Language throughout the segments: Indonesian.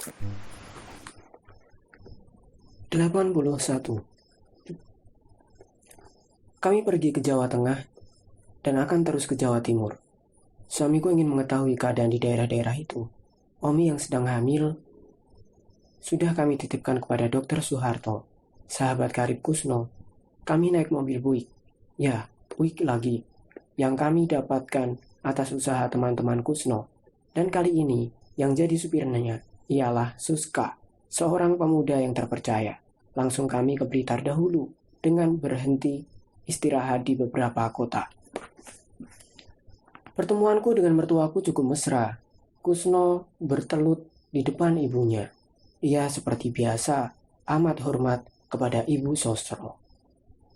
81. Kami pergi ke Jawa Tengah dan akan terus ke Jawa Timur. Suamiku ingin mengetahui keadaan di daerah-daerah itu. Omi yang sedang hamil sudah kami titipkan kepada Dokter Soeharto, sahabat karib Kusno. Kami naik mobil Buick. Ya, Buick lagi. Yang kami dapatkan atas usaha teman-teman Kusno. Dan kali ini, yang jadi supirnya ialah Suska, seorang pemuda yang terpercaya. Langsung kami ke Blitar dahulu, dengan berhenti istirahat di beberapa kota. Pertemuanku dengan mertuaku cukup mesra. Kusno bertelut di depan ibunya. Ia seperti biasa amat hormat kepada Ibu Sosro.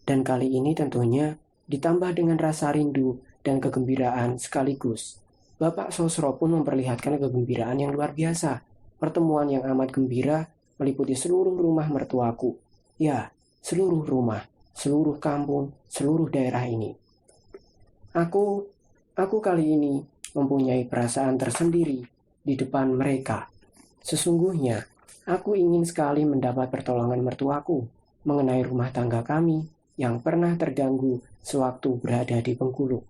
Dan kali ini tentunya ditambah dengan rasa rindu dan kegembiraan sekaligus. Bapak Sosro pun memperlihatkan kegembiraan yang luar biasa. Pertemuan yang amat gembira meliputi seluruh rumah mertuaku. Ya, seluruh rumah, seluruh kampung, seluruh daerah ini. Aku kali ini mempunyai perasaan tersendiri di depan mereka. Sesungguhnya, aku ingin sekali mendapat pertolongan mertuaku mengenai rumah tangga kami yang pernah terganggu sewaktu berada di Bengkulu.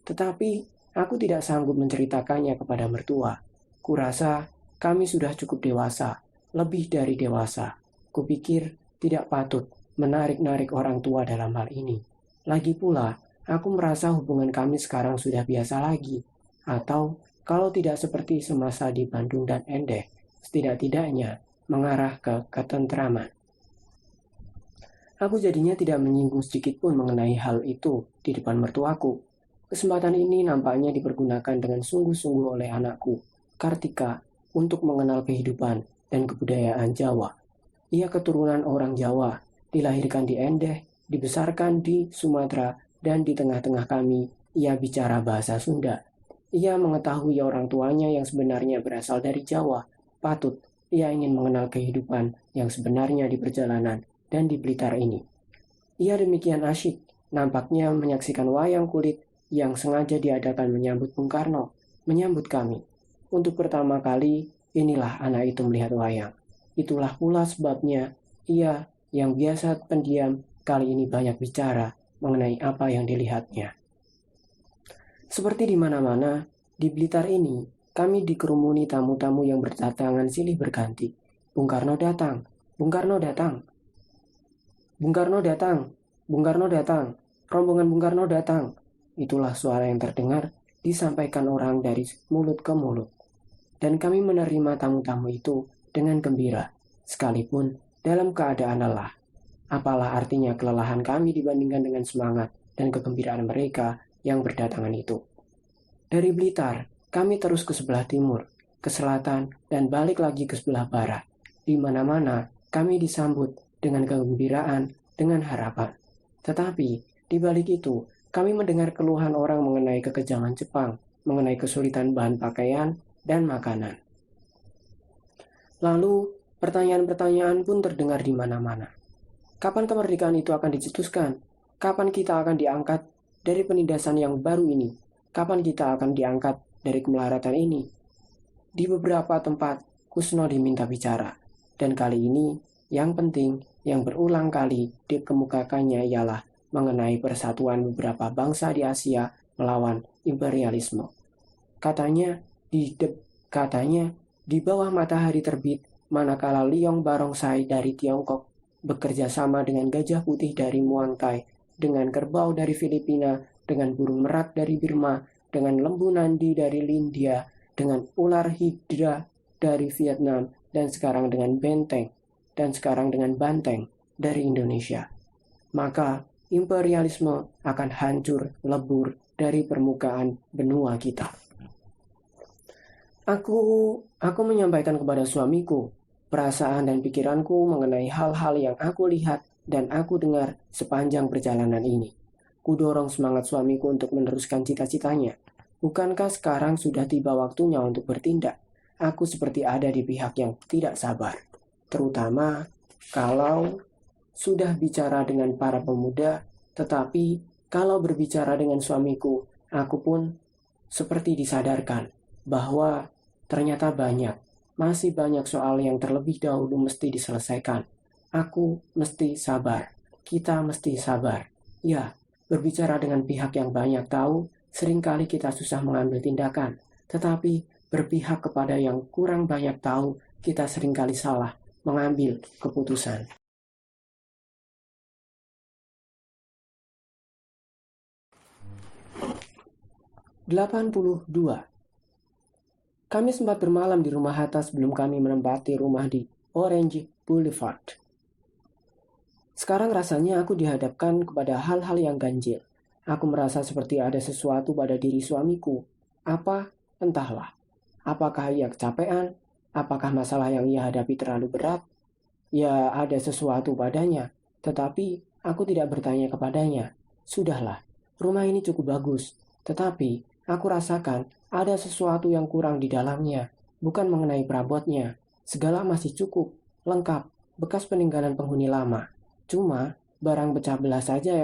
Tetapi, aku tidak sanggup menceritakannya kepada mertua. Kurasa kami sudah cukup dewasa, lebih dari dewasa. Kupikir tidak patut menarik-narik orang tua dalam hal ini. Lagi pula, aku merasa hubungan kami sekarang sudah biasa lagi. Atau, kalau tidak seperti semasa di Bandung dan Endeh, setidak-tidaknya mengarah ke ketentraman. Aku jadinya tidak menyinggung sedikit pun mengenai hal itu di depan mertuaku. Kesempatan ini nampaknya dipergunakan dengan sungguh-sungguh oleh anakku, Kartika, untuk mengenal kehidupan dan kebudayaan Jawa. Ia keturunan orang Jawa, dilahirkan di Endeh, dibesarkan di Sumatera, dan di tengah-tengah kami, ia bicara bahasa Sunda. Ia mengetahui orang tuanya yang sebenarnya berasal dari Jawa. Patut, ia ingin mengenal kehidupan yang sebenarnya di perjalanan dan di Blitar ini. Ia demikian asyik, nampaknya menyaksikan wayang kulit yang sengaja diadakan menyambut Bung Karno, menyambut kami. Untuk pertama kali, inilah anak itu melihat wayang. Itulah pula sebabnya ia yang biasa pendiam kali ini banyak bicara mengenai apa yang dilihatnya. Seperti di mana-mana, di Blitar ini, kami dikerumuni tamu-tamu yang berdatangan silih berganti. Bung Karno datang, Bung Karno datang, Bung Karno datang, Bung Karno datang, rombongan Bung Karno datang. Itulah suara yang terdengar disampaikan orang dari mulut ke mulut. Dan kami menerima tamu-tamu itu dengan gembira, sekalipun dalam keadaan lelah. Apalah artinya kelelahan kami dibandingkan dengan semangat dan kegembiraan mereka yang berdatangan itu. Dari Blitar, kami terus ke sebelah timur, ke selatan, dan balik lagi ke sebelah barat. Di mana-mana, kami disambut dengan kegembiraan, dengan harapan. Tetapi, di balik itu, kami mendengar keluhan orang mengenai kekejaman Jepang, mengenai kesulitan bahan pakaian dan makanan. Lalu, pertanyaan-pertanyaan pun terdengar di mana-mana. Kapan kemerdekaan itu akan dicetuskan? Kapan kita akan diangkat dari penindasan yang baru ini? Kapan kita akan diangkat dari kemelaratan ini? Di beberapa tempat, Kusno diminta bicara. Dan kali ini, yang penting, yang berulang kali dikemukakannya ialah mengenai persatuan beberapa bangsa di Asia melawan imperialisme. Katanya, di bawah matahari terbit, manakala Liong Barongsai dari Tiongkok bekerja sama dengan gajah putih dari Muang Thai, dengan kerbau dari Filipina, dengan burung merak dari Burma, dengan lembu nandi dari India, dengan ular hidra dari Vietnam, dan sekarang dengan banteng dari Indonesia. Maka imperialisme akan hancur lebur dari permukaan benua kita. Aku menyampaikan kepada suamiku perasaan dan pikiranku mengenai hal-hal yang aku lihat dan aku dengar sepanjang perjalanan ini. Kudorong semangat suamiku untuk meneruskan cita-citanya. Bukankah sekarang sudah tiba waktunya untuk bertindak? Aku seperti ada di pihak yang tidak sabar. Terutama kalau sudah bicara dengan para pemuda, tetapi kalau berbicara dengan suamiku, aku pun seperti disadarkan bahwa ternyata banyak Masih banyak soal yang terlebih dahulu mesti diselesaikan. Aku mesti sabar. Kita mesti sabar. Ya, berbicara dengan pihak yang banyak tahu, seringkali kita susah mengambil tindakan. Tetapi berpihak kepada yang kurang banyak tahu, kita seringkali salah mengambil keputusan. 82. Kami sempat bermalam di rumah Hatta sebelum kami menempati rumah di Orange Boulevard. Sekarang rasanya aku dihadapkan kepada hal-hal yang ganjil. Aku merasa seperti ada sesuatu pada diri suamiku. Apa? Entahlah. Apakah ia kecapean? Apakah masalah yang ia hadapi terlalu berat? Ya, ada sesuatu padanya. Tetapi aku tidak bertanya kepadanya. Sudahlah, rumah ini cukup bagus. Tetapi aku rasakan ada sesuatu yang kurang di dalamnya. Bukan mengenai perabotnya. Segala masih cukup, lengkap, bekas peninggalan penghuni lama. Cuma barang pecah belah saja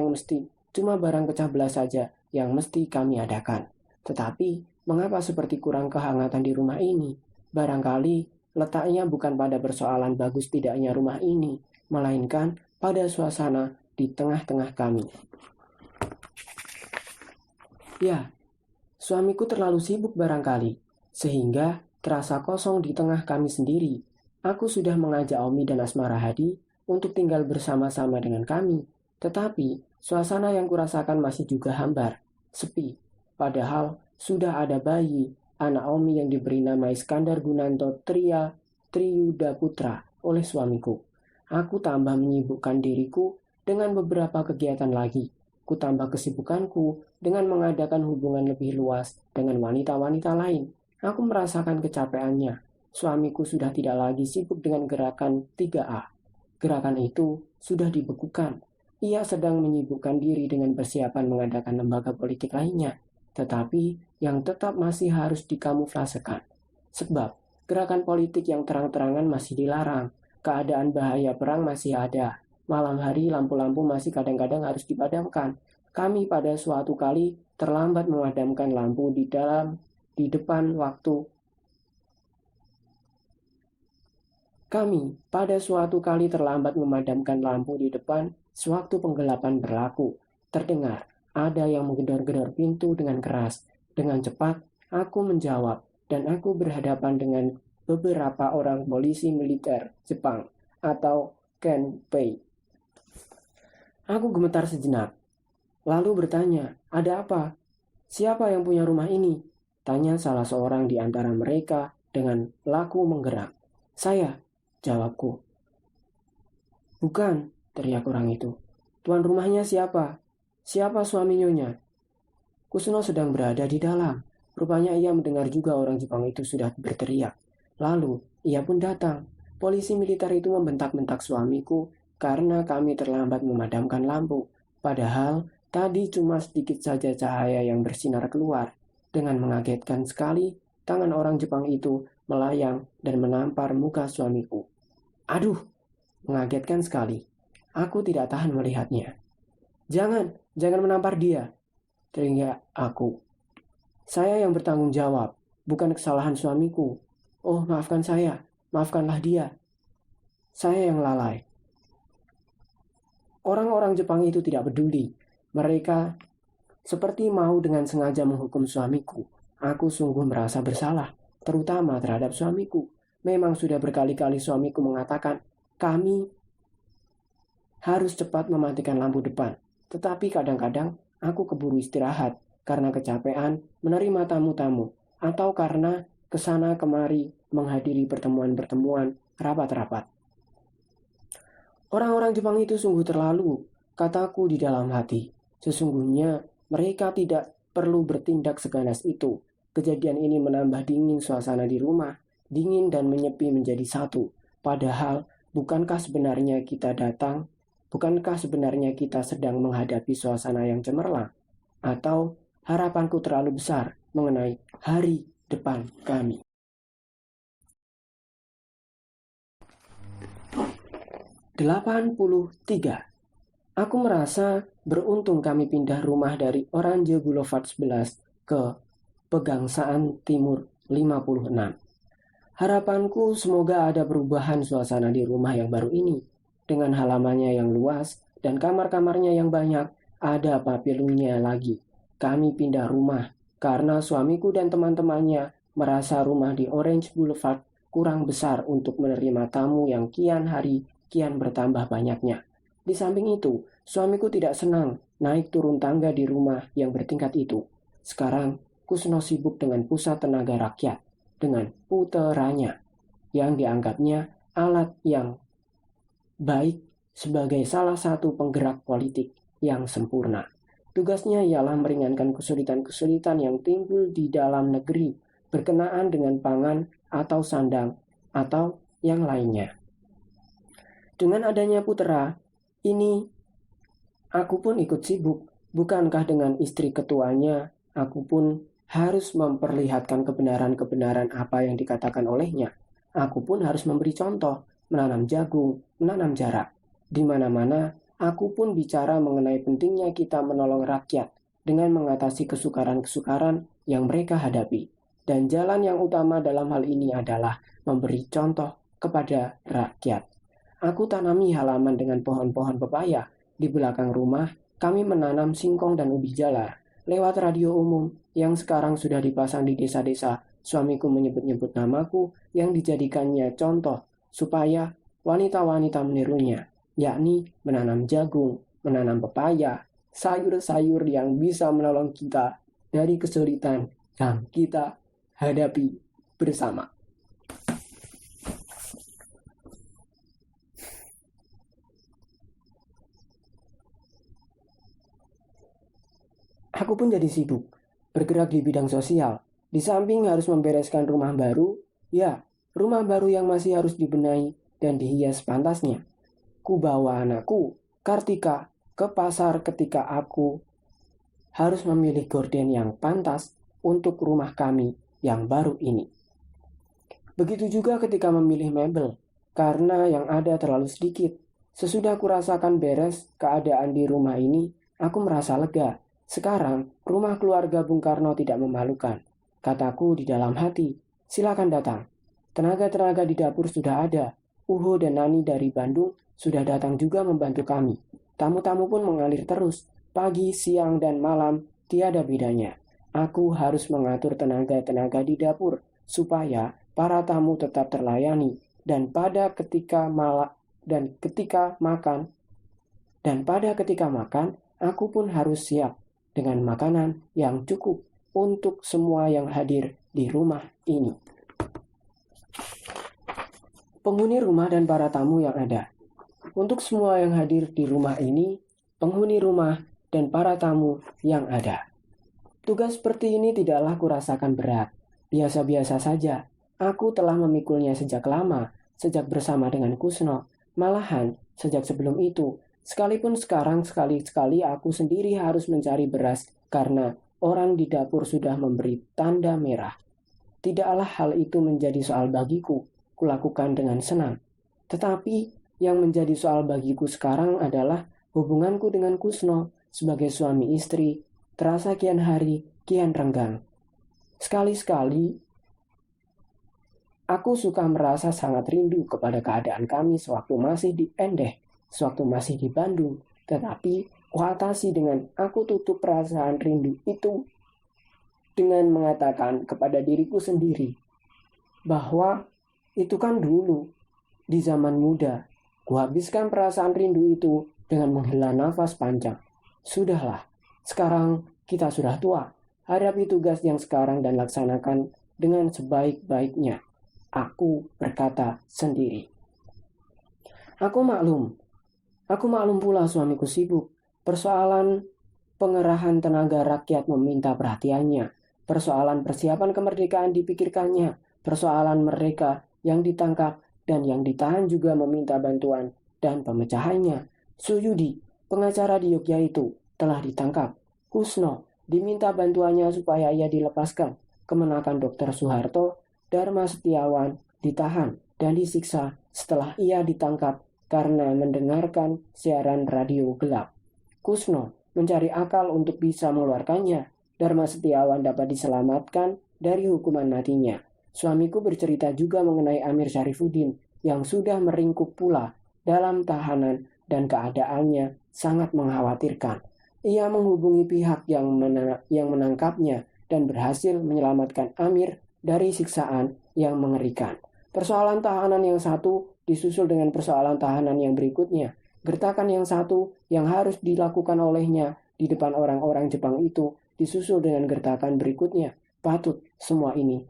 yang mesti kami adakan. Tetapi mengapa seperti kurang kehangatan di rumah ini? Barangkali letaknya bukan pada persoalan bagus tidaknya rumah ini, melainkan pada suasana di tengah-tengah kami. Ya, suamiku terlalu sibuk barangkali, sehingga terasa kosong di tengah kami sendiri. Aku sudah mengajak Omi dan Asmara Hadi untuk tinggal bersama-sama dengan kami, tetapi suasana yang kurasakan masih juga hambar, sepi. Padahal sudah ada bayi, anak Omi yang diberi nama Iskandar Gunanto Triyuda Putra oleh suamiku. Aku tambah menyibukkan diriku dengan beberapa kegiatan lagi. Ku tambah kesibukanku dengan mengadakan hubungan lebih luas dengan wanita-wanita lain. Aku merasakan kecapeannya. Suamiku sudah tidak lagi sibuk dengan gerakan 3A. Gerakan itu sudah dibekukan. Ia sedang menyibukkan diri dengan persiapan mengadakan lembaga politik lainnya, tetapi yang tetap masih harus dikamuflasekan. Sebab gerakan politik yang terang-terangan masih dilarang, keadaan bahaya perang masih ada, malam hari lampu-lampu masih kadang-kadang harus dipadamkan. Kami pada suatu kali terlambat memadamkan lampu di depan waktu Kami pada suatu kali terlambat memadamkan lampu di depan sewaktu penggelapan berlaku. Terdengar ada yang menggedor-gedor pintu dengan keras. Dengan cepat, aku menjawab dan aku berhadapan dengan beberapa orang polisi militer Jepang atau Kenpei. Aku gemetar sejenak, lalu bertanya, ada apa? Siapa yang punya rumah ini? Tanya salah seorang di antara mereka dengan laku menggerak. Saya, jawabku. Bukan, teriak orang itu. Tuan rumahnya siapa? Siapa suami nyonya? Kusuno sedang berada di dalam. Rupanya ia mendengar juga orang Jepang itu sudah berteriak. Lalu, ia pun datang. Polisi militer itu membentak-bentak suamiku karena kami terlambat memadamkan lampu. Padahal, tadi cuma sedikit saja cahaya yang bersinar keluar. Dengan mengagetkan sekali, tangan orang Jepang itu melayang dan menampar muka suamiku. Aduh, mengagetkan sekali. Aku tidak tahan melihatnya. Jangan menampar dia, teriak aku. Saya yang bertanggung jawab, bukan kesalahan suamiku. Oh, maafkan saya, maafkanlah dia. Saya yang lalai. Orang-orang Jepang itu tidak peduli. Mereka seperti mau dengan sengaja menghukum suamiku. Aku sungguh merasa bersalah, terutama terhadap suamiku. Memang sudah berkali-kali suamiku mengatakan, kami harus cepat mematikan lampu depan. Tetapi kadang-kadang aku keburu istirahat karena kecapean menerima tamu-tamu atau karena kesana kemari menghadiri pertemuan-pertemuan rapat-rapat. Orang-orang Jepang itu sungguh terlalu, kataku di dalam hati. Sesungguhnya mereka tidak perlu bertindak seganas itu. Kejadian ini menambah dingin suasana di rumah, dingin dan menyepi menjadi satu. Padahal, bukankah sebenarnya kita sedang menghadapi suasana yang cemerlang? Atau harapanku terlalu besar mengenai hari depan kami? 83. Aku merasa beruntung kami pindah rumah dari Orange Boulevard 11 ke Pegangsaan Timur 56. Harapanku semoga ada perubahan suasana di rumah yang baru ini. Dengan halamannya yang luas dan kamar-kamarnya yang banyak, ada paviliunnya lagi. Kami pindah rumah karena suamiku dan teman-temannya merasa rumah di Orange Boulevard kurang besar untuk menerima tamu yang kian hari kian bertambah banyaknya. Di samping itu, suamiku tidak senang naik turun tangga di rumah yang bertingkat itu. Sekarang, Kusno sibuk dengan pusat tenaga rakyat, dengan puteranya, yang dianggapnya alat yang baik sebagai salah satu penggerak politik yang sempurna. Tugasnya ialah meringankan kesulitan-kesulitan yang timbul di dalam negeri berkenaan dengan pangan atau sandang atau yang lainnya. Dengan adanya putera, ini aku pun ikut sibuk. Bukankah dengan istri ketuanya, aku pun harus memperlihatkan kebenaran-kebenaran apa yang dikatakan olehnya. Aku pun harus memberi contoh, menanam jagung, menanam jarak. Di mana-mana, aku pun bicara mengenai pentingnya kita menolong rakyat dengan mengatasi kesukaran-kesukaran yang mereka hadapi. Dan jalan yang utama dalam hal ini adalah memberi contoh kepada rakyat. Aku tanami halaman dengan pohon-pohon pepaya. Di belakang rumah, kami menanam singkong dan ubi jalar. Lewat radio umum yang sekarang sudah dipasang di desa-desa, suamiku menyebut-nyebut namaku yang dijadikannya contoh supaya wanita-wanita menirunya, yakni menanam jagung, menanam pepaya, sayur-sayur yang bisa menolong kita dari kesulitan yang kita hadapi bersama. Aku pun jadi sibuk, bergerak di bidang sosial. Di samping harus membereskan rumah baru, ya, rumah baru yang masih harus dibenahi dan dihias pantasnya. Ku bawa anakku, Kartika, ke pasar ketika aku harus memilih gorden yang pantas untuk rumah kami yang baru ini. Begitu juga ketika memilih mebel, karena yang ada terlalu sedikit. Sesudah ku rasakan beres keadaan di rumah ini, aku merasa lega. Sekarang, rumah keluarga Bung Karno tidak memalukan. Kataku di dalam hati, silakan datang. Tenaga-tenaga di dapur sudah ada. Uho dan Nani dari Bandung sudah datang juga membantu kami. Tamu-tamu pun mengalir terus. Pagi, siang, dan malam, tiada bedanya. Aku harus mengatur tenaga-tenaga di dapur, supaya para tamu tetap terlayani. Dan pada ketika makan, aku pun harus siap dengan makanan yang cukup untuk semua yang hadir di rumah ini. Penghuni rumah dan para tamu yang ada. Untuk semua yang hadir di rumah ini, penghuni rumah dan para tamu yang ada. Tugas seperti ini tidaklah kurasakan berat. Biasa-biasa saja. Aku telah memikulnya sejak lama, sejak bersama dengan Kusno. Malahan, sejak sebelum itu, sekalipun sekarang sekali-sekali aku sendiri harus mencari beras karena orang di dapur sudah memberi tanda merah. Tidaklah hal itu menjadi soal bagiku, kulakukan dengan senang. Tetapi yang menjadi soal bagiku sekarang adalah hubunganku dengan Kusno sebagai suami istri, terasa kian hari kian renggang. Sekali-sekali, aku suka merasa sangat rindu kepada keadaan kami sewaktu masih di Endeh, sewaktu masih di Bandung. Tetapi kuatasi dengan aku tutup perasaan rindu itu dengan mengatakan kepada diriku sendiri bahwa itu kan dulu, di zaman muda. Kuhabiskan perasaan rindu itu dengan menghela nafas panjang. Sudahlah, sekarang kita sudah tua. Hadapi tugas yang sekarang dan laksanakan dengan sebaik-baiknya. Aku berkata sendiri. Aku maklum pula suamiku sibuk. Persoalan pengerahan tenaga rakyat meminta perhatiannya. Persoalan persiapan kemerdekaan dipikirkannya. Persoalan mereka yang ditangkap dan yang ditahan juga meminta bantuan dan pemecahannya. Suyudi, pengacara di Yogyakarta itu, telah ditangkap. Kusno diminta bantuannya supaya ia dilepaskan. Kemenakan Dr. Soeharto, Dharma Setiawan ditahan dan disiksa setelah ia ditangkap karena mendengarkan siaran radio gelap. Kusno mencari akal untuk bisa mengeluarkannya. Dharma Setiawan dapat diselamatkan dari hukuman matinya. Suamiku bercerita juga mengenai Amir Syarifuddin yang sudah meringkuk pula dalam tahanan dan keadaannya sangat mengkhawatirkan. Ia menghubungi pihak yang menangkapnya dan berhasil menyelamatkan Amir dari siksaan yang mengerikan. Persoalan tahanan yang satu disusul dengan persoalan tahanan yang berikutnya. Gertakan yang satu yang harus dilakukan olehnya di depan orang-orang Jepang itu disusul dengan gertakan berikutnya. Patut semua ini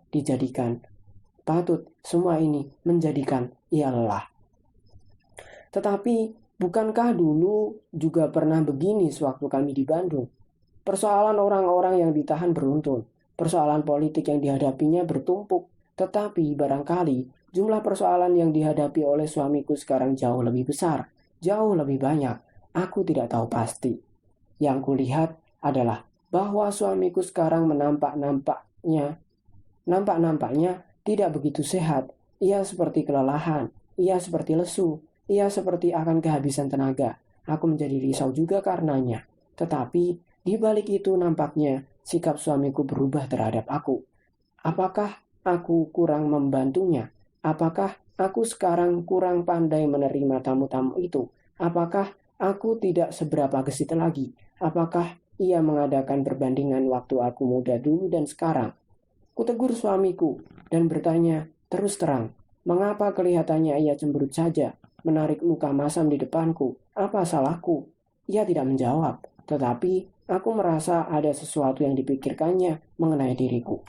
menjadikan ia lelah. Tetapi bukankah dulu juga pernah begini sewaktu kami di Bandung? Persoalan orang-orang yang ditahan beruntun, persoalan politik yang dihadapinya bertumpuk, tetapi barangkali jumlah persoalan yang dihadapi oleh suamiku sekarang jauh lebih besar, jauh lebih banyak. Aku tidak tahu pasti. Yang kulihat adalah bahwa suamiku sekarang nampaknya tidak begitu sehat. Ia seperti kelelahan, ia seperti lesu, ia seperti akan kehabisan tenaga. Aku menjadi risau juga karenanya. Tetapi di balik itu nampaknya sikap suamiku berubah terhadap aku. Apakah aku kurang membantunya? Apakah aku sekarang kurang pandai menerima tamu-tamu itu? Apakah aku tidak seberapa gesit lagi? Apakah ia mengadakan perbandingan waktu aku muda dulu dan sekarang? Kutegur suamiku dan bertanya terus terang, mengapa kelihatannya ia cemberut saja, menarik luka masam di depanku? Apa salahku? Ia tidak menjawab, tetapi aku merasa ada sesuatu yang dipikirkannya mengenai diriku.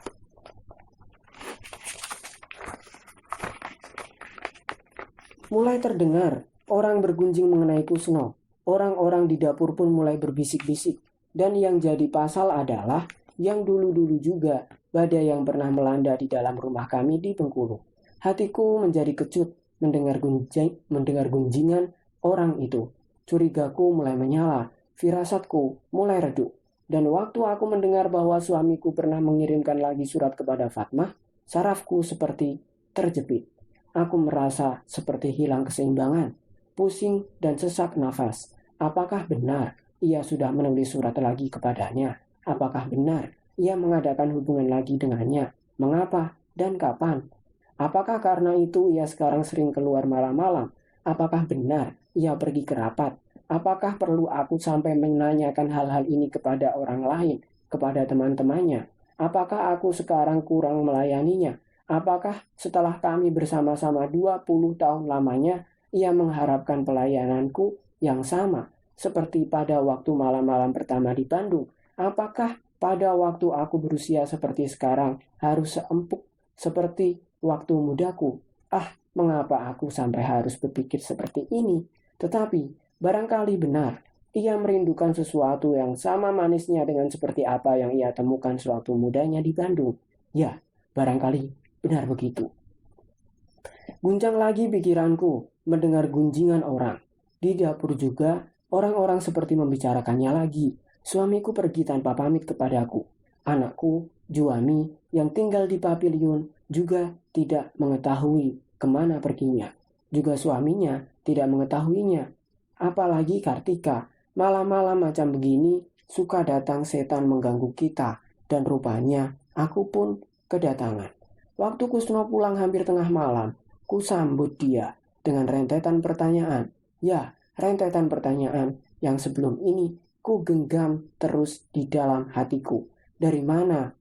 Mulai terdengar orang bergunjing mengenai Kusno. Orang-orang di dapur pun mulai berbisik-bisik. Dan yang jadi pasal adalah yang dulu-dulu juga badai yang pernah melanda di dalam rumah kami di Bengkulu. Hatiku menjadi kecut mendengar gunjingan orang itu. Curigaku mulai menyala, firasatku mulai redup. Dan waktu aku mendengar bahwa suamiku pernah mengirimkan lagi surat kepada Fatmah, sarafku seperti terjepit. Aku merasa seperti hilang keseimbangan, pusing dan sesak nafas. Apakah benar ia sudah menulis surat lagi kepadanya? Apakah benar ia mengadakan hubungan lagi dengannya? Mengapa dan kapan? Apakah karena itu ia sekarang sering keluar malam-malam? Apakah benar ia pergi ke rapat? Apakah perlu aku sampai menanyakan hal-hal ini kepada orang lain, kepada teman-temannya? Apakah aku sekarang kurang melayaninya? Apakah setelah kami bersama-sama 20 tahun lamanya, ia mengharapkan pelayananku yang sama seperti pada waktu malam-malam pertama di Bandung? Apakah pada waktu aku berusia seperti sekarang harus seempuk seperti waktu mudaku? Mengapa aku sampai harus berpikir seperti ini? Tetapi barangkali benar, ia merindukan sesuatu yang sama manisnya dengan seperti apa yang ia temukan sewaktu mudanya di Bandung. Ya, barangkali benar begitu. Guncang lagi pikiranku mendengar gunjingan orang. Di dapur juga orang-orang seperti membicarakannya lagi. Suamiku pergi tanpa pamit kepadaku. Anakku, Juwami, yang tinggal di pavilion juga tidak mengetahui kemana perginya. Juga suaminya tidak mengetahuinya. Apalagi Kartika, malam-malam macam begini suka datang setan mengganggu kita. Dan rupanya aku pun kedatangan. Waktu Kusno pulang hampir tengah malam, ku sambut dia dengan rentetan pertanyaan. Ya, rentetan pertanyaan yang sebelum ini ku genggam terus di dalam hatiku. Dari mana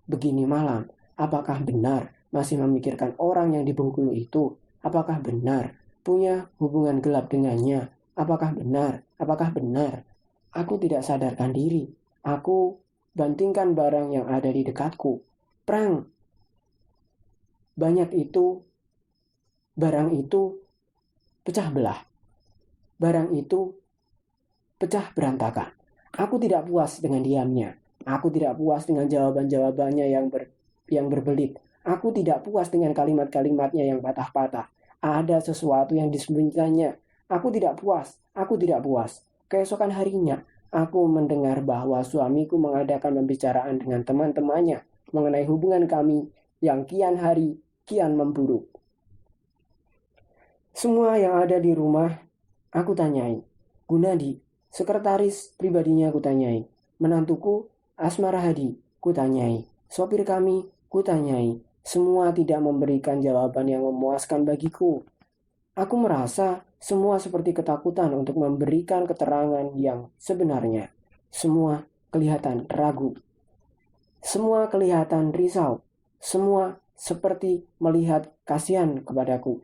begini malam? Apakah benar masih memikirkan orang yang di Bengkulu itu? Apakah benar punya hubungan gelap dengannya? Apakah benar? Apakah benar? Aku tidak sadarkan diri. Aku bantingkan barang yang ada di dekatku. Prang! Barang itu pecah belah. Barang itu pecah berantakan. Aku tidak puas dengan diamnya. Aku tidak puas dengan jawaban-jawabannya yang berbelit. Aku tidak puas dengan kalimat-kalimatnya yang patah-patah. Ada sesuatu yang disembunyikannya. Aku tidak puas. Keesokan harinya, aku mendengar bahwa suamiku mengadakan pembicaraan dengan teman-temannya mengenai hubungan kami yang kian hari kian memburuk. Semua yang ada di rumah aku tanyai. Gunadi, sekretaris pribadinya ku tanyai. Menantuku Asmara Hadi ku tanyai. Sopir kami ku tanyai. Semua tidak memberikan jawaban yang memuaskan bagiku. Aku merasa semua seperti ketakutan untuk memberikan keterangan yang sebenarnya. Semua kelihatan ragu. Semua kelihatan risau. Semua seperti melihat kasihan kepadaku.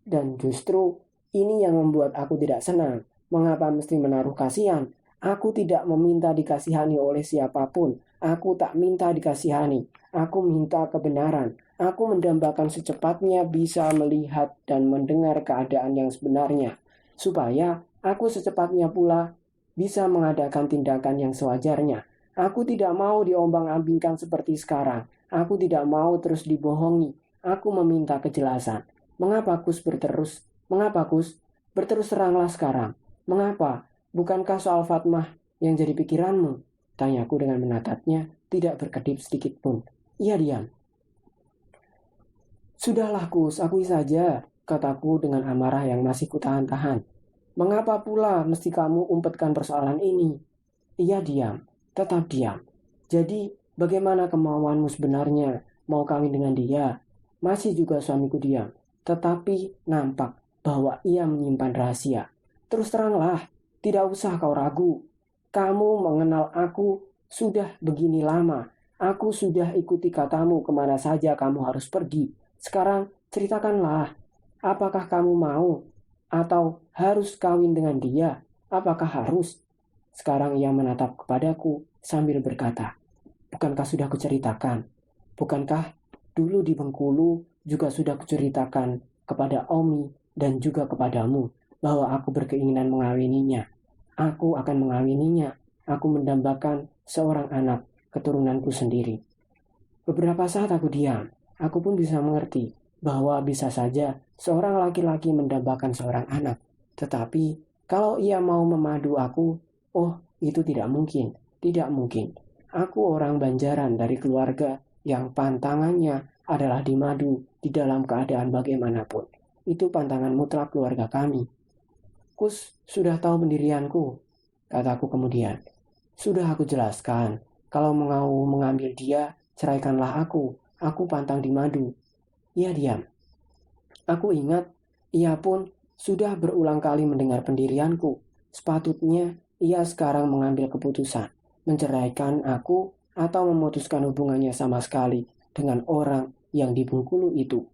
Dan justru ini yang membuat aku tidak senang. Mengapa mesti menaruh kasihan? Aku tidak meminta dikasihani oleh siapapun. Aku tak minta dikasihani. Aku minta kebenaran. Aku mendambakan secepatnya bisa melihat dan mendengar keadaan yang sebenarnya. Supaya aku secepatnya pula bisa mengadakan tindakan yang sewajarnya. Aku tidak mau diombang-ambingkan seperti sekarang. Aku tidak mau terus dibohongi. Aku meminta kejelasan. Mengapa Kus berterus? Mengapa Kus? Berterus teranglah sekarang. Mengapa? Bukankah soal Fatmah yang jadi pikiranmu? Tanyaku dengan menatapnya, tidak berkedip sedikit pun. Ia diam. Sudahlah Kus, akui saja, kataku dengan amarah yang masih kutahan-tahan. Mengapa pula mesti kamu umpetkan persoalan ini? Ia diam, tetap diam. Jadi, bagaimana kemauanmu sebenarnya? Mau kawin dengan dia? Masih juga suamiku diam. Tetapi nampak bahwa ia menyimpan rahasia. Terus teranglah, tidak usah kau ragu. Kamu mengenal aku sudah begini lama. Aku sudah ikuti katamu kemana saja kamu harus pergi. Sekarang ceritakanlah, apakah kamu mau atau harus kawin dengan dia? Apakah harus? Sekarang ia menatap kepadaku sambil berkata, bukankah sudah kuceritakan? Bukankah dulu di Bengkulu juga sudah kuceritakan kepada Omi dan juga kepadamu bahwa aku berkeinginan mengawininya. Aku akan mengawininya. Aku mendambakan seorang anak keturunanku sendiri. Beberapa saat aku diam. Aku pun bisa mengerti bahwa bisa saja seorang laki-laki mendambakan seorang anak. Tetapi kalau ia mau memadu aku, oh itu tidak mungkin. Tidak mungkin. Aku orang Banjaran dari keluarga yang pantangannya adalah dimadu di dalam keadaan bagaimanapun. Itu pantangan mutlak keluarga kami. Kus sudah tahu pendirianku, kataku kemudian. Sudah aku jelaskan, kalau mau mengambil dia, ceraikanlah aku. Aku pantang di madu. Ia diam. Aku ingat, ia pun sudah berulang kali mendengar pendirianku. Sepatutnya ia sekarang mengambil keputusan, menceraikan aku atau memutuskan hubungannya sama sekali dengan orang yang di Bengkulu itu.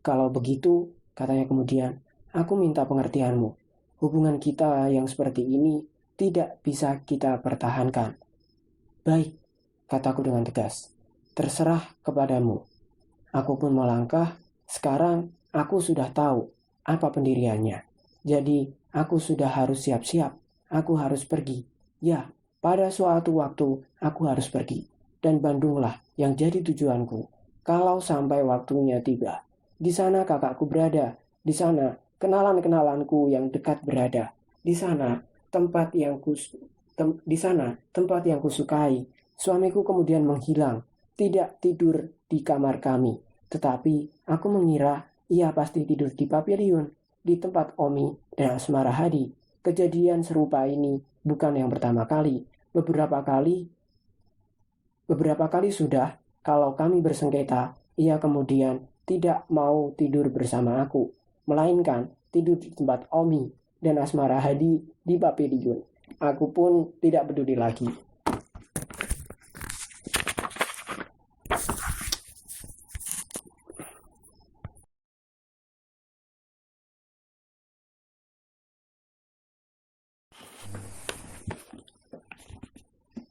Kalau begitu, katanya kemudian, aku minta pengertianmu. Hubungan kita yang seperti ini tidak bisa kita pertahankan. Baik, kataku dengan tegas. Terserah kepadamu. Aku pun melangkah. Sekarang aku sudah tahu apa pendiriannya. Jadi aku sudah harus siap-siap. Aku harus pergi. Ya, pada suatu waktu aku harus pergi. Dan Bandunglah yang jadi tujuanku. Kalau sampai waktunya tiba. Di sana kakakku berada. Di sana kenalan-kenalanku yang dekat berada. Di sana tempat yang kusukai. Suamiku kemudian menghilang, tidak tidur di kamar kami. Tetapi aku mengira ia pasti tidur di pavilion, di tempat Omi dan Asmara Hadi. Kejadian serupa ini bukan yang pertama kali. Beberapa kali sudah, kalau kami bersengketa, ia kemudian tidak mau tidur bersama aku, melainkan tidur di tempat Omi dan Asmara Hadi di pavilion. Aku pun tidak peduli lagi.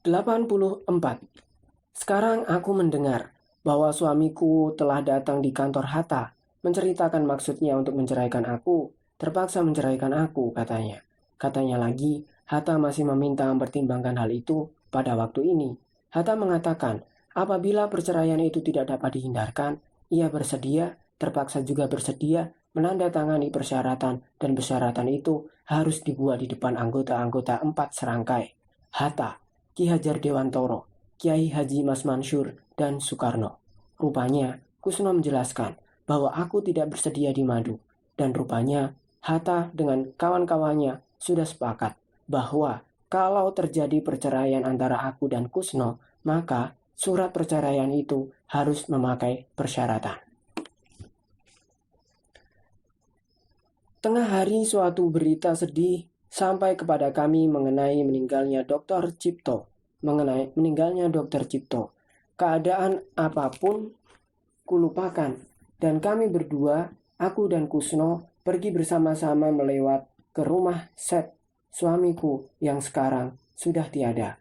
(84) Sekarang aku mendengar bahwa suamiku telah datang di kantor Hatta, menceritakan maksudnya untuk menceraikan aku, terpaksa menceraikan aku, katanya. Katanya lagi, Hatta masih meminta mempertimbangkan hal itu pada waktu ini. Hatta mengatakan, apabila perceraian itu tidak dapat dihindarkan, ia bersedia, terpaksa juga bersedia, menandatangani persyaratan, dan persyaratan itu harus dibuat di depan anggota-anggota 4 serangkai. Hatta, Ki Hajar Dewantoro, Kiai Haji Mas Mansur, dan Soekarno. Rupanya, Kusno menjelaskan bahwa aku tidak bersedia di madu. Dan rupanya, Hatta dengan kawan-kawannya sudah sepakat bahwa kalau terjadi perceraian antara aku dan Kusno, maka surat perceraian itu harus memakai persyaratan. Tengah hari suatu berita sedih sampai kepada kami mengenai meninggalnya Dr. Cipto. Keadaan apapun kulupakan, dan kami berdua, aku dan Kusno, pergi bersama-sama melewat ke rumah Seth, suamiku yang sekarang sudah tiada.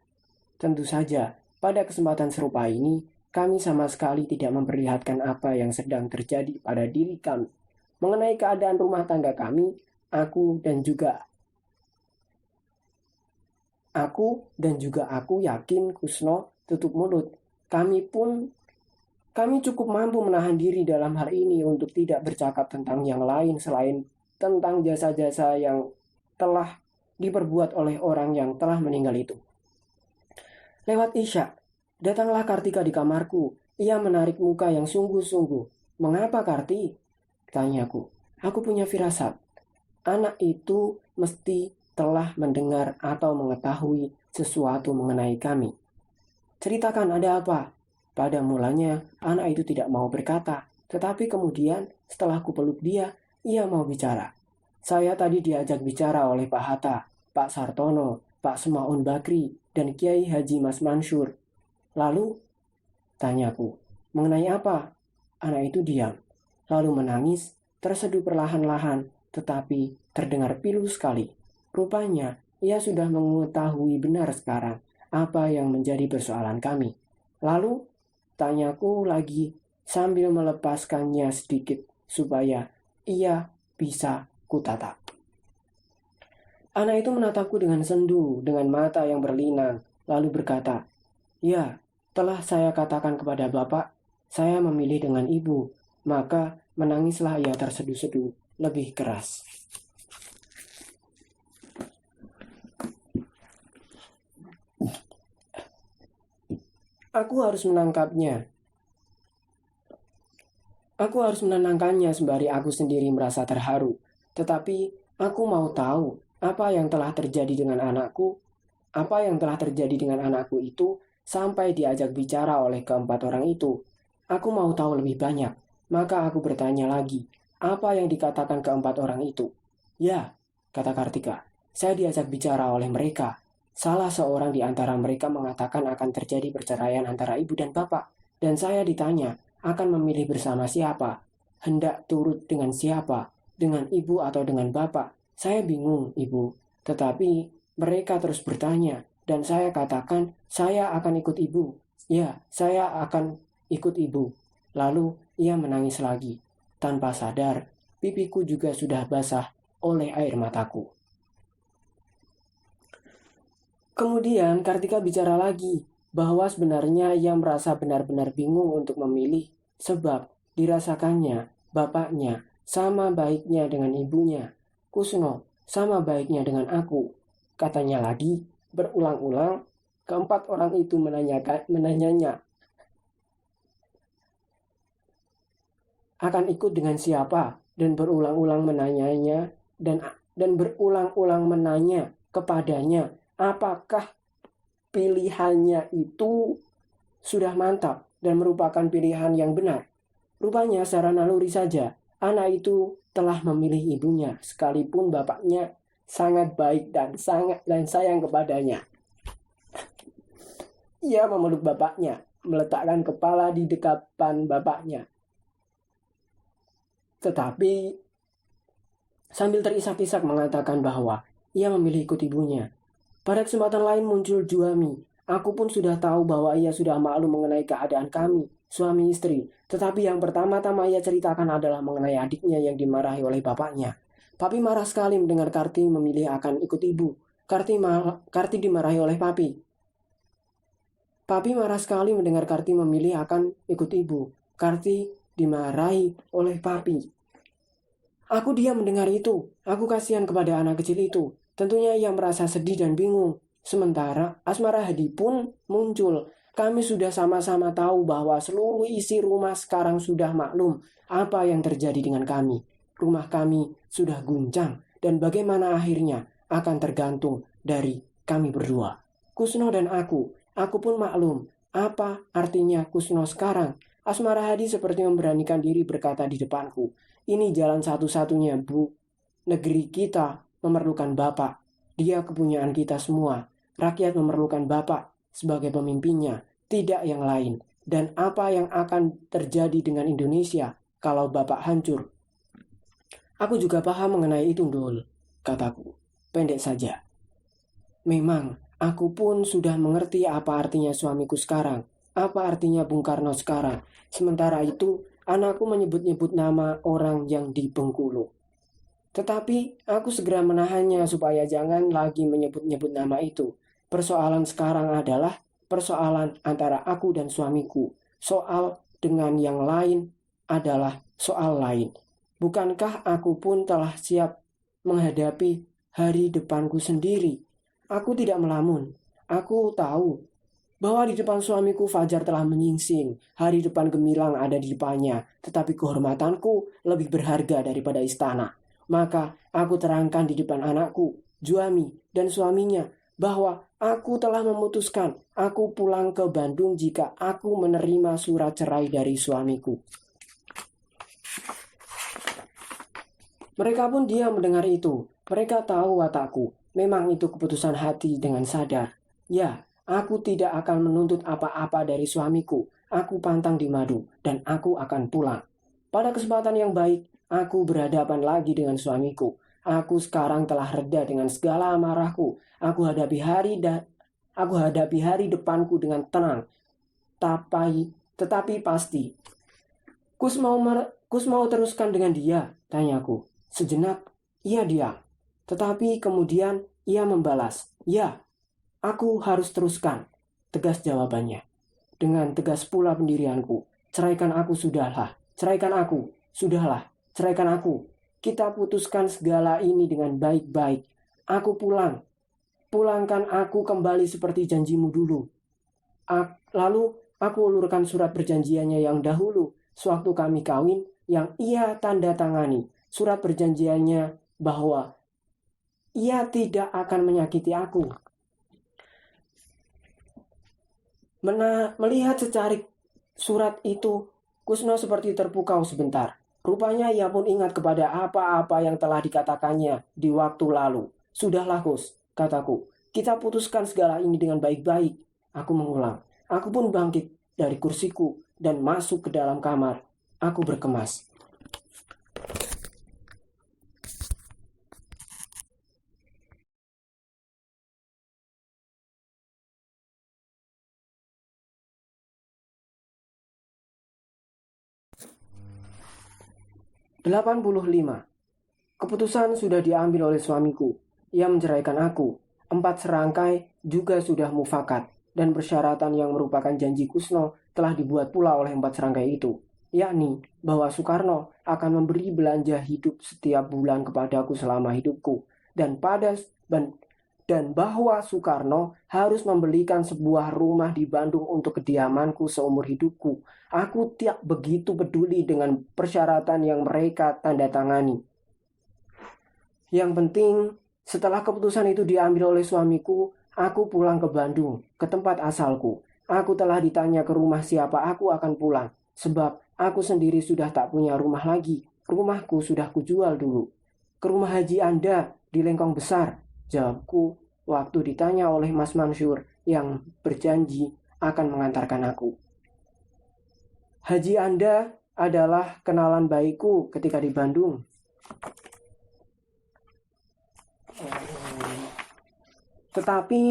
Tentu saja, pada kesempatan serupa ini, kami sama sekali tidak memperlihatkan apa yang sedang terjadi pada diri kami. Mengenai keadaan rumah tangga kami, aku dan juga aku yakin Kusno tutup mulut. Kami cukup mampu menahan diri dalam hal ini untuk tidak bercakap tentang yang lain selain tentang jasa-jasa yang telah diperbuat oleh orang yang telah meninggal itu. Lewat Isya, datanglah Kartika di kamarku. Ia menarik muka yang sungguh-sungguh. "Mengapa, Karti?" tanyaku. Aku punya firasat. Anak itu mesti telah mendengar atau mengetahui sesuatu mengenai kami. "Ceritakan, ada apa?" Pada mulanya, anak itu tidak mau berkata. Tetapi kemudian, setelah kupeluk dia, ia mau bicara. "Saya tadi diajak bicara oleh Pak Hatta, Pak Sartono, Pak Semaun Bakri, dan Kiai Haji Mas Mansur." "Lalu?" tanyaku. "Mengenai apa?" Anak itu diam, lalu menangis, terseduh perlahan-lahan, tetapi terdengar pilu sekali. Rupanya, ia sudah mengetahui benar sekarang apa yang menjadi persoalan kami. "Lalu?" tanyaku lagi sambil melepaskannya sedikit supaya ia bisa kutatap. Anak itu menatapku dengan sendu, dengan mata yang berlinang, lalu berkata, "Ya, telah saya katakan kepada Bapak, saya memilih dengan Ibu." Maka menangislah ia terseduh-seduh lebih keras. Aku harus menenangkannya sembari aku sendiri merasa terharu. Tetapi aku mau tahu apa yang telah terjadi dengan anakku itu sampai diajak bicara oleh keempat orang itu. Aku mau tahu lebih banyak. Maka aku bertanya lagi, apa yang dikatakan keempat orang itu? "Ya," kata Kartika, "saya diajak bicara oleh mereka. Salah seorang di antara mereka mengatakan akan terjadi perceraian antara ibu dan bapak. Dan saya ditanya, akan memilih bersama siapa? Hendak turut dengan siapa? Dengan ibu atau dengan bapak? Saya bingung, Ibu. Tetapi mereka terus bertanya, dan saya katakan, saya akan ikut ibu. Ya, saya akan ikut ibu." Lalu ia menangis lagi. Tanpa sadar, pipiku juga sudah basah oleh air mataku. Kemudian Kartika bicara lagi bahwa sebenarnya ia merasa benar-benar bingung untuk memilih sebab dirasakannya bapaknya sama baiknya dengan ibunya, Kusno sama baiknya dengan aku. Katanya lagi berulang-ulang, keempat orang itu menanyanya akan ikut dengan siapa, dan berulang-ulang menanyanya dan berulang-ulang menanya kepadanya apakah pilihannya itu sudah mantap dan merupakan pilihan yang benar. Rupanya secara naluri saja, anak itu telah memilih ibunya, sekalipun bapaknya sangat baik dan sayang kepadanya. Ia memeluk bapaknya, meletakkan kepala di dekapan bapaknya. Tetapi sambil terisak-isak mengatakan bahwa ia memilih ikut ibunya. Pada kesempatan lain muncul Juami. Aku pun sudah tahu bahwa ia sudah maklum mengenai keadaan kami, suami istri. Tetapi yang pertama-tama ia ceritakan adalah mengenai adiknya yang dimarahi oleh bapaknya. Papi marah sekali mendengar Karti memilih akan ikut ibu. Karti dimarahi oleh papi. Papi marah sekali mendengar Karti memilih akan ikut ibu. Karti dimarahi oleh papi. Aku diam mendengar itu. Aku kasihan kepada anak kecil itu. Tentunya ia merasa sedih dan bingung. Sementara Asmara Hadi pun muncul. Kami sudah sama-sama tahu bahwa seluruh isi rumah sekarang sudah maklum apa yang terjadi dengan kami. Rumah kami sudah guncang dan bagaimana akhirnya akan tergantung dari kami berdua. Kusno dan aku pun maklum apa artinya Kusno sekarang. Asmara Hadi seperti memberanikan diri berkata di depanku, "Ini jalan satu-satunya, Bu. Negeri kita memerlukan Bapak. Dia kepunyaan kita semua. Rakyat memerlukan Bapak sebagai pemimpinnya, tidak yang lain. Dan apa yang akan terjadi dengan Indonesia kalau Bapak hancur?" "Aku juga paham mengenai itu, Dul," kataku. Pendek saja. Memang, aku pun sudah mengerti apa artinya suamiku sekarang. Apa artinya Bung Karno sekarang. Sementara itu, anakku menyebut-nyebut nama orang yang di Bengkulu. Tetapi aku segera menahannya supaya jangan lagi menyebut-nyebut nama itu. Persoalan sekarang adalah persoalan antara aku dan suamiku. Soal dengan yang lain adalah soal lain. Bukankah aku pun telah siap menghadapi hari depanku sendiri? Aku tidak melamun. Aku tahu bahwa di depan suamiku Fajar telah menyingsing. Hari depan gemilang ada di depannya, tetapi kehormatanku lebih berharga daripada istana. Maka aku terangkan di depan anakku, Juami, dan suaminya bahwa aku telah memutuskan aku pulang ke Bandung jika aku menerima surat cerai dari suamiku. Mereka pun diam mendengar itu. Mereka tahu watakku. Memang itu keputusan hati dengan sadar. Ya, aku tidak akan menuntut apa-apa dari suamiku. Aku pantang di madu dan aku akan pulang. Pada kesempatan yang baik, aku berhadapan lagi dengan suamiku. Aku sekarang telah reda dengan segala amarahku. Aku hadapi hari depanku dengan tenang. Tetapi pasti. Kus mau teruskan dengan dia, tanyaku. Sejenak, ia diam. Tetapi kemudian ia membalas, "Ya, aku harus teruskan," tegas jawabannya. Dengan tegas pula pendirianku, "Ceraikan aku, sudahlah. Ceraikan aku, sudahlah. Ceraikan aku. Kita putuskan segala ini dengan baik-baik. Aku pulang. Pulangkan aku kembali seperti janjimu dulu." Lalu aku ulurkan surat perjanjiannya yang dahulu, sewaktu kami kawin, yang ia tanda tangani. Surat perjanjiannya bahwa ia tidak akan menyakiti aku. Melihat secarik surat itu, Kusno seperti terpukau sebentar. Rupanya ia pun ingat kepada apa-apa yang telah dikatakannya di waktu lalu. "Sudahlah, Kus," kataku. "Kita putuskan segala ini dengan baik-baik." Aku mengulang. Aku pun bangkit dari kursiku dan masuk ke dalam kamar. Aku berkemas. "85. Keputusan sudah diambil oleh suamiku. Ia menceraikan aku. 4 serangkai juga sudah mufakat, dan persyaratan yang merupakan janji Kusno telah dibuat pula oleh 4 serangkai itu, yakni bahwa Soekarno akan memberi belanja hidup setiap bulan kepadaku selama hidupku, dan bahwa Soekarno harus membelikan sebuah rumah di Bandung untuk kediamanku seumur hidupku. Aku tidak begitu peduli dengan persyaratan yang mereka tanda tangani. Yang penting, setelah keputusan itu diambil oleh suamiku, aku pulang ke Bandung, ke tempat asalku. Aku telah ditanya ke rumah siapa aku akan pulang, sebab aku sendiri sudah tak punya rumah lagi. Rumahku sudah kujual dulu. "Ke rumah Haji Anda di Lengkong Besar," jawabku waktu ditanya oleh Mas Mansur yang berjanji akan mengantarkan aku. "Haji Anda adalah kenalan baikku ketika di Bandung." Tetapi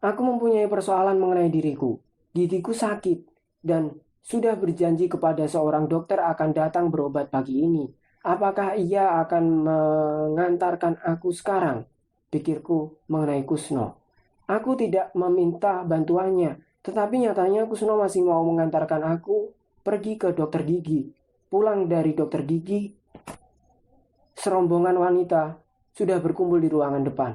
aku mempunyai persoalan mengenai diriku. Gigiku sakit dan sudah berjanji kepada seorang dokter akan datang berobat pagi ini. Apakah ia akan mengantarkan aku sekarang? Pikirku mengenai Kusno. Aku tidak meminta bantuannya, tetapi nyatanya Kusno masih mau mengantarkan aku pergi ke dokter gigi. Pulang dari dokter gigi, serombongan wanita sudah berkumpul di ruangan depan.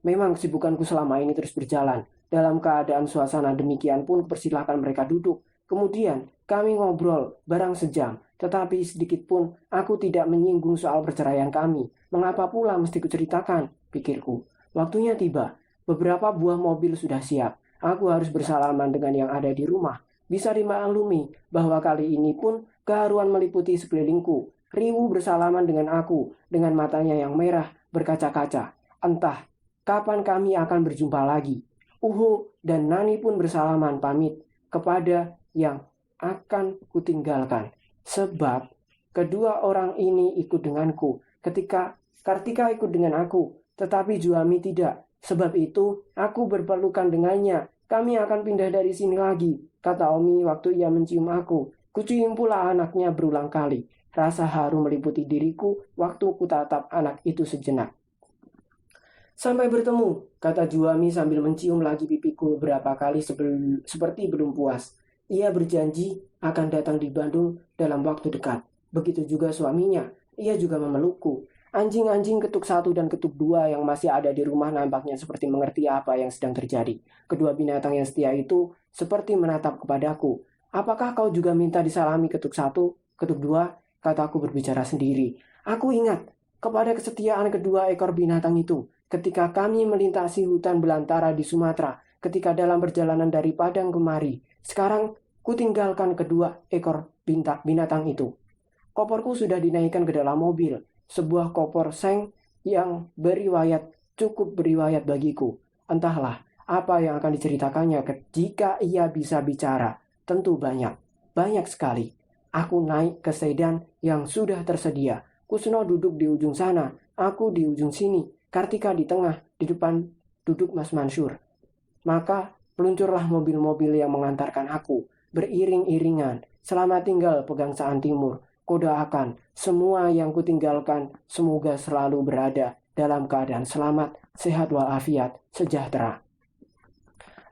Memang kesibukanku selama ini terus berjalan. Dalam keadaan suasana demikian pun persilahkan mereka duduk. Kemudian kami ngobrol barang sejam. Tetapi sedikit pun aku tidak menyinggung soal perceraian kami. Mengapa pula mesti kuceritakan, pikirku. Waktunya tiba. Beberapa buah mobil sudah siap. Aku harus bersalaman dengan yang ada di rumah. Bisa dimaklumi bahwa kali ini pun keharuan meliputi sekelilingku. Riwu bersalaman dengan aku, dengan matanya yang merah berkaca-kaca. Entah kapan kami akan berjumpa lagi. Uho dan Nani pun bersalaman pamit kepada yang akan kutinggalkan. Sebab kedua orang ini ikut denganku. Ketika Kartika ikut dengan aku, tetapi Juami tidak. Sebab itu, aku berpelukan dengannya. Kami akan pindah dari sini lagi, kata Omi waktu ia mencium aku. Kucium pula anaknya berulang kali. Rasa haru meliputi diriku waktu kutatap anak itu sejenak. Sampai bertemu, kata Juami sambil mencium lagi pipiku beberapa kali seperti belum puas. Ia berjanji akan datang di Bandung dalam waktu dekat. Begitu juga suaminya, ia juga memelukku. Anjing-anjing ketuk 1 dan ketuk 2 yang masih ada di rumah nampaknya seperti mengerti apa yang sedang terjadi. Kedua binatang yang setia itu seperti menatap kepadaku. Apakah kau juga minta disalami ketuk 1, ketuk 2? Kataku berbicara sendiri. Aku ingat kepada kesetiaan kedua ekor binatang itu. Ketika kami melintasi hutan belantara di Sumatera, ketika dalam perjalanan dari Padang kemari, sekarang kutinggalkan kedua ekor binatang itu. Koporku sudah dinaikkan ke dalam mobil, sebuah kopor seng yang cukup beriwayat bagiku. Entahlah apa yang akan diceritakannya jika ia bisa bicara. Tentu banyak sekali. Aku naik ke sedan yang sudah tersedia. Kusno duduk di ujung sana, aku di ujung sini. Kartika di tengah, di depan duduk Mas Mansur. Maka peluncurlah mobil-mobil yang mengantarkan aku, beriring-iringan. Selamat tinggal Pegangsaan Timur. Kudoakan semua yang kutinggalkan semoga selalu berada dalam keadaan selamat, sehat walafiat, sejahtera.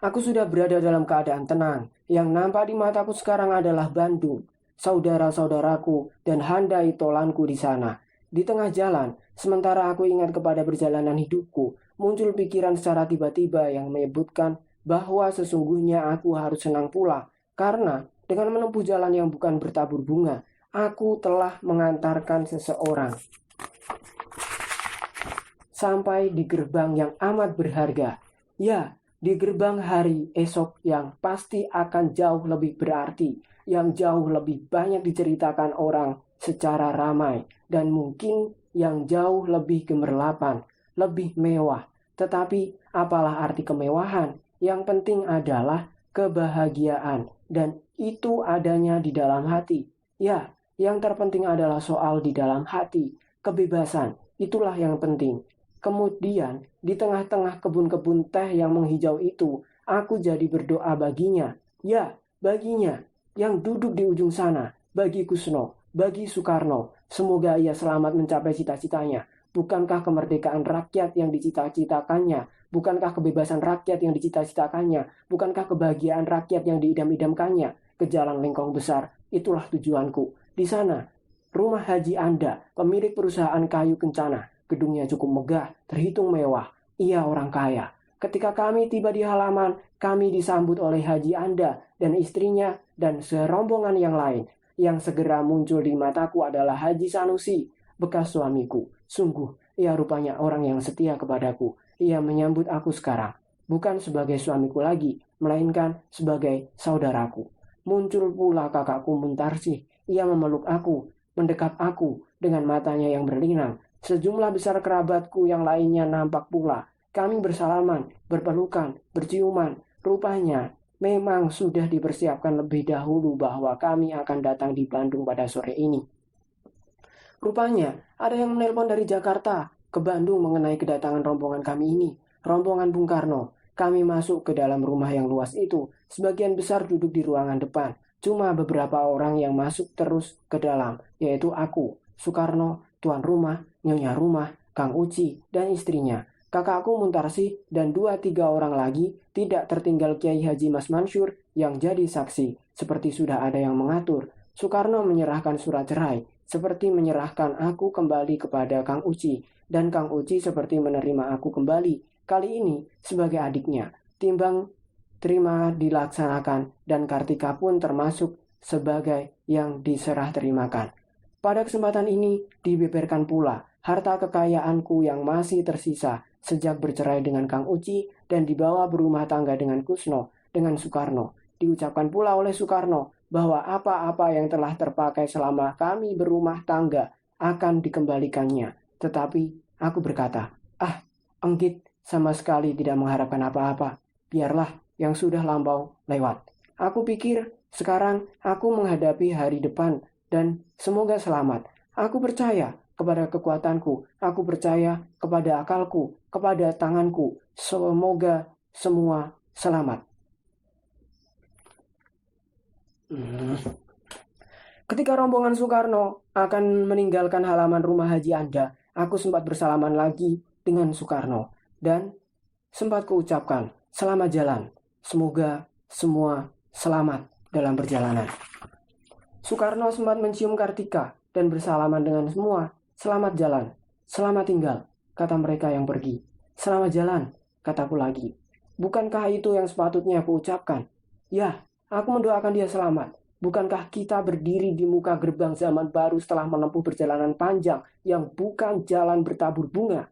Aku sudah berada dalam keadaan tenang. Yang nampak di mataku sekarang adalah Bandung, saudara-saudaraku, dan handai tolanku di sana. Di tengah jalan, sementara aku ingat kepada perjalanan hidupku, muncul pikiran secara tiba-tiba yang menyebutkan bahwa sesungguhnya aku harus senang pula, karena dengan menempuh jalan yang bukan bertabur bunga, aku telah mengantarkan seseorang sampai di gerbang yang amat berharga. Ya, di gerbang hari esok yang pasti akan jauh lebih berarti, yang jauh lebih banyak diceritakan orang secara ramai, dan mungkin yang jauh lebih gemerlapan, lebih mewah. Tetapi apalah arti kemewahan? Yang penting adalah kebahagiaan, dan itu adanya di dalam hati. Ya, yang terpenting adalah soal di dalam hati, kebebasan, itulah yang penting. Kemudian, di tengah-tengah kebun-kebun teh yang menghijau itu, aku jadi berdoa baginya. Ya, baginya, yang duduk di ujung sana, bagi Kusno, bagi Soekarno. Semoga ia selamat mencapai cita-citanya. Bukankah kemerdekaan rakyat yang dicita-citakannya? Bukankah kebebasan rakyat yang dicita-citakannya? Bukankah kebahagiaan rakyat yang diidam-idamkannya? Ke jalan lengkong besar, itulah tujuanku. Di sana, rumah Haji Anda, pemilik perusahaan kayu kencana. Gedungnya cukup megah, terhitung mewah. Ia orang kaya. Ketika kami tiba di halaman, kami disambut oleh Haji Anda dan istrinya dan serombongan yang lain. Yang segera muncul di mataku adalah Haji Sanusi, bekas suamiku. Sungguh, ia rupanya orang yang setia kepadaku. Ia menyambut aku sekarang, bukan sebagai suamiku lagi, melainkan sebagai saudaraku. Muncul pula kakakku Muntarsih. Ia memeluk aku, mendekap aku dengan matanya yang berlinang. Sejumlah besar kerabatku yang lainnya nampak pula. Kami bersalaman, berpelukan, berciuman. Rupanya memang sudah dipersiapkan lebih dahulu bahwa kami akan datang di Bandung pada sore ini. Rupanya ada yang menelpon dari Jakarta ke Bandung mengenai kedatangan rombongan kami ini, rombongan Bung Karno. Kami masuk ke dalam rumah yang luas itu, sebagian besar duduk di ruangan depan. Cuma beberapa orang yang masuk terus ke dalam, yaitu aku, Soekarno, tuan rumah, nyonya rumah, Kang Uci, dan istrinya. Kakakku Muntarsih dan 2-3 orang lagi, tidak tertinggal Kiai Haji Mas Mansur yang jadi saksi, seperti sudah ada yang mengatur. Soekarno menyerahkan surat cerai, seperti menyerahkan aku kembali kepada Kang Uci, dan Kang Uci seperti menerima aku kembali, kali ini sebagai adiknya. Timbang terima dilaksanakan, dan Kartika pun termasuk sebagai yang diserah terimakan. Pada kesempatan ini dibeberkan pula harta kekayaanku yang masih tersisa sejak bercerai dengan Kang Uci dan dibawa berumah tangga dengan Kusno, dengan Soekarno. diucapkan pula oleh Soekarno bahwa apa-apa yang telah terpakai selama kami berumah tangga akan dikembalikannya. Tetapi aku berkata, Enggit sama sekali tidak mengharapkan apa-apa. Biarlah yang sudah lampau lewat. Aku pikir sekarang aku menghadapi hari depan dan semoga selamat. Aku percaya kepada kekuatanku. Aku percaya kepada akalku, kepada tanganku. Semoga semua selamat. Ketika rombongan Soekarno akan meninggalkan halaman rumah Haji Anda, aku sempat bersalaman lagi dengan Soekarno dan sempat kuucapkan, selamat jalan. Semoga semua selamat dalam perjalanan. Soekarno sempat mencium Kartika dan bersalaman dengan semua. Selamat jalan, selamat tinggal, kata mereka yang pergi. Selamat jalan, kataku lagi. Bukankah itu yang sepatutnya aku ucapkan? Ya, aku mendoakan dia selamat. Bukankah kita berdiri di muka gerbang zaman baru setelah menempuh perjalanan panjang yang bukan jalan bertabur bunga?